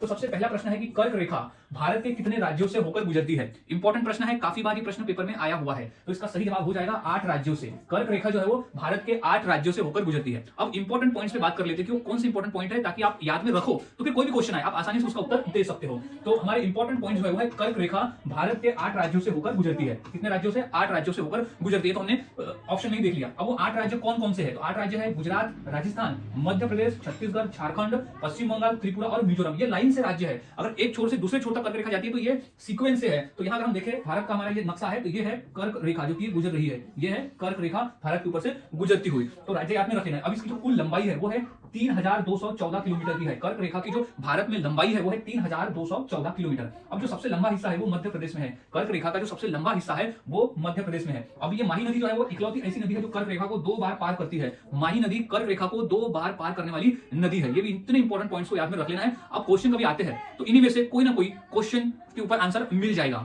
तो सबसे पहला प्रश्न है कि कर्क रेखा भारत के कितने राज्यों से होकर गुजरती है। इंपॉर्टेंट प्रश्न है, काफी बार ये प्रश्न पेपर में आया हुआ है, तो इसका सही जवाब हो जाएगा 8 राज्यों से। कर्क रेखा जो है वो भारत के 8 राज्यों से होकर गुजरती है। अब इंपॉर्टेंट पॉइंट्स पे बात कर लेते हैं कि वो कौन से इंपॉर्टेंट पॉइंट है, ताकि आप याद में रखो तो फिर कोई भी क्वेश्चन आए आप आसानी से उसका उत्तर दे सकते हो। तो हमारे इंपॉर्टेंट पॉइंट जो है वो है कर्क रेखा भारत के 8 राज्यों से होकर गुजरती है। कितने राज्यों से? 8 राज्यों से होकर गुजरती है। तो हमने ऑप्शन नहीं देख लिया। अब वो 8 राज्य कौन कौन से है, तो 8 राज्य है गुजरात, राजस्थान, मध्य प्रदेश, छत्तीसगढ़, झारखंड, पश्चिम बंगाल, त्रिपुरा और मिजोरम। ये लाइन से राज्य है। अगर एक छोर से दूसरे छोर तक कर्क रेखा जाती है तो ये सीक्वेंस से है। तो यहां अगर हम देखें भारत का हमारा ये नक्शा है, तो ये है कर्क रेखा जो कि गुजर रही है। ये है कर्क रेखा भारत के ऊपर से गुजरती हुई। तो राज्य याद में रख लेना है। अब इसकी जो कुल लंबाई है वो है 3214 किलोमीटर की है। कर्क रेखा की जो भारत में लंबाई है वो है 3214 किलोमीटर। अब जो सबसे लंबा हिस्सा है वो मध्य प्रदेश में है। कर्क रेखा का जो सबसे लंबा हिस्सा है वो मध्य प्रदेश में है। अब ये माही नदी जो है वो इकलौती ऐसी नदी है जो कर्क रेखा को 2 बार पार करती है। माही नदी कर्क रेखा को 2 बार पार करने वाली नदी है। ये भी इतने इंपॉर्टेंट पॉइंट्स को याद में रख लेना है। अब क्वेश्चन कभी आते हैं तो इन्हीं में से कोई ना कोई क्वेश्चन के ऊपर आंसर मिल जाएगा।